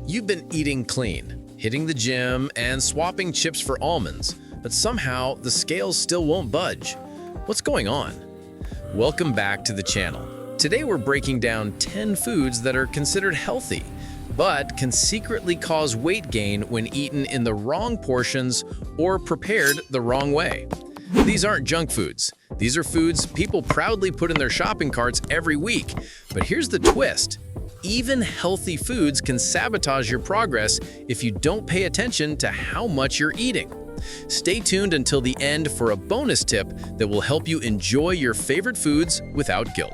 You've been eating clean, hitting the gym, and swapping chips for almonds, but somehow the scales still won't budge. What's going on? Welcome back to the channel. Today we're breaking down 10 foods that are considered healthy, but can secretly cause weight gain when eaten in the wrong portions or prepared the wrong way. These aren't junk foods. These are foods people proudly put in their shopping carts every week. But here's the twist. Even healthy foods can sabotage your progress if you don't pay attention to how much you're eating. Stay tuned until the end for a bonus tip that will help you enjoy your favorite foods without guilt.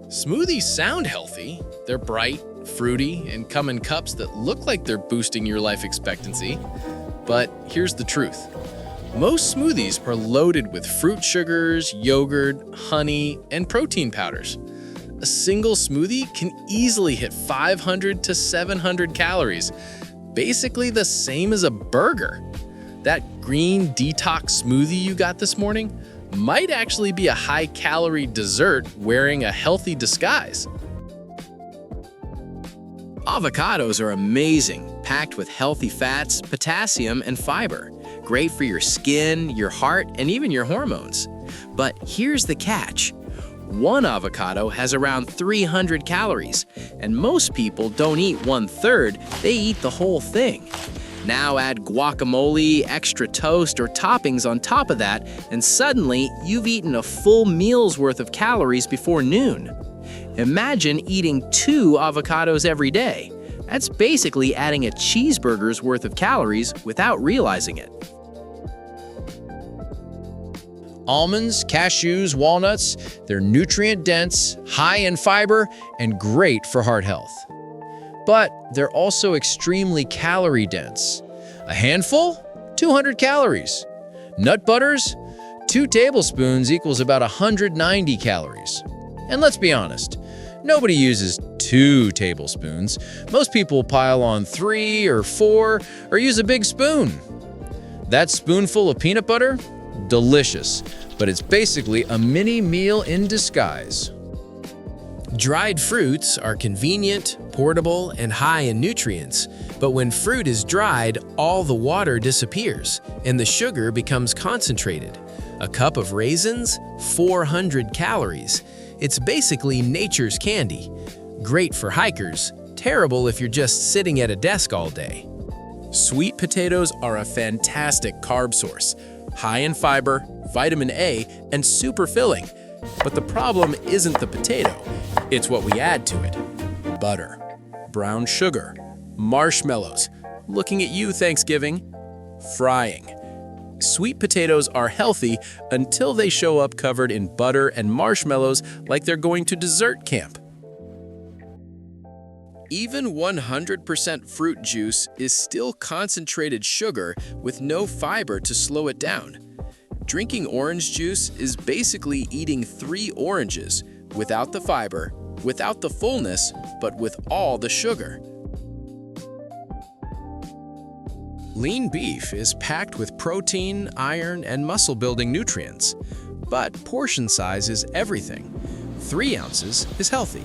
Smoothies sound healthy. They're bright, fruity, and come in cups that look like they're boosting your life expectancy. But here's the truth. Most smoothies are loaded with fruit sugars, yogurt, honey, and protein powders. A single smoothie can easily hit 500 to 700 calories, basically the same as a burger. That green detox smoothie you got this morning might actually be a high-calorie dessert wearing a healthy disguise. Avocados are amazing, packed with healthy fats, potassium, and fiber. Great for your skin, your heart, and even your hormones. But here's the catch. One avocado has around 300 calories, and most people don't eat 1/3, they eat the whole thing. Now add guacamole, extra toast, or toppings on top of that, and suddenly you've eaten a full meal's worth of calories before noon. Imagine eating 2 avocados every day. That's basically adding a cheeseburger's worth of calories without realizing it. Almonds, cashews, walnuts, they're nutrient-dense, high in fiber, and great for heart health. But they're also extremely calorie-dense. A handful? 200 calories. Nut butters? 2 tablespoons equals about 190 calories. And let's be honest, nobody uses 2 tablespoons. Most people pile on 3 or 4 or use a big spoon. That spoonful of peanut butter? Delicious, but it's basically a mini meal in disguise. Dried fruits are convenient, portable, and high in nutrients, but when fruit is dried, all the water disappears and the sugar becomes concentrated. A cup of raisins, 400 calories. It's basically nature's candy. Great for hikers, terrible if you're just sitting at a desk all day. Sweet potatoes are a fantastic carb source, high in fiber, vitamin A, and super filling. But the problem isn't the potato, it's what we add to it. Butter, brown sugar, marshmallows, looking at you, Thanksgiving, frying. Sweet potatoes are healthy until they show up covered in butter and marshmallows like they're going to dessert camp. Even 100% fruit juice is still concentrated sugar with no fiber to slow it down. Drinking orange juice is basically eating 3 oranges, without the fiber, without the fullness, but with all the sugar. Lean beef is packed with protein, iron, and muscle-building nutrients. But portion size is everything. 3 ounces is healthy.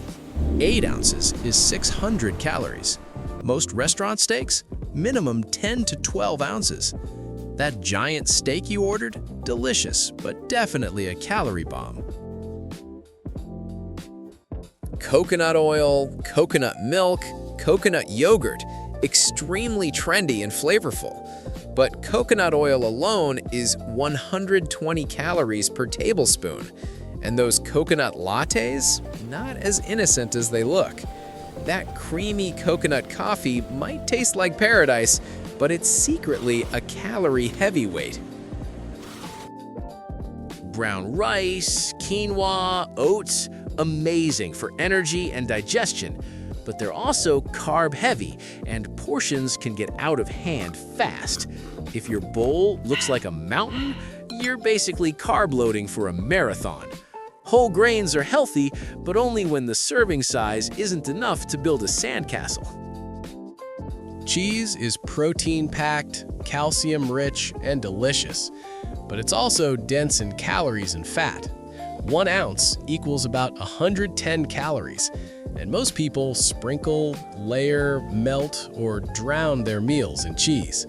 8 ounces is 600 calories. Most restaurant steaks, minimum 10 to 12 ounces. That giant steak you ordered? Delicious, but definitely a calorie bomb. Coconut oil, coconut milk, coconut yogurt, extremely trendy and flavorful. But coconut oil alone is 120 calories per tablespoon. And those coconut lattes? Not as innocent as they look. That creamy coconut coffee might taste like paradise, but it's secretly a calorie heavyweight. Brown rice, quinoa, oats, amazing for energy and digestion, but they're also carb heavy and portions can get out of hand fast. If your bowl looks like a mountain, you're basically carb loading for a marathon. Whole grains are healthy, but only when the serving size isn't enough to build a sandcastle. Cheese is protein-packed, calcium-rich, and delicious, but it's also dense in calories and fat. 1 ounce equals about 110 calories, and most people sprinkle, layer, melt, or drown their meals in cheese.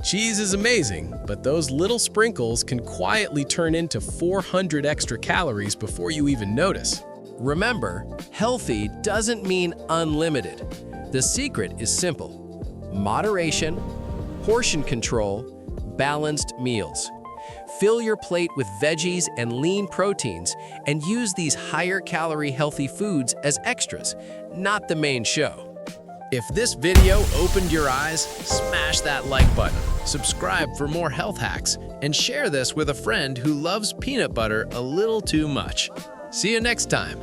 Cheese is amazing, but those little sprinkles can quietly turn into 400 extra calories before you even notice. Remember, healthy doesn't mean unlimited. The secret is simple: moderation, portion control, balanced meals. Fill your plate with veggies and lean proteins and use these higher calorie healthy foods as extras, not the main show. If this video opened your eyes, smash that like button, subscribe for more health hacks, and share this with a friend who loves peanut butter a little too much. See you next time.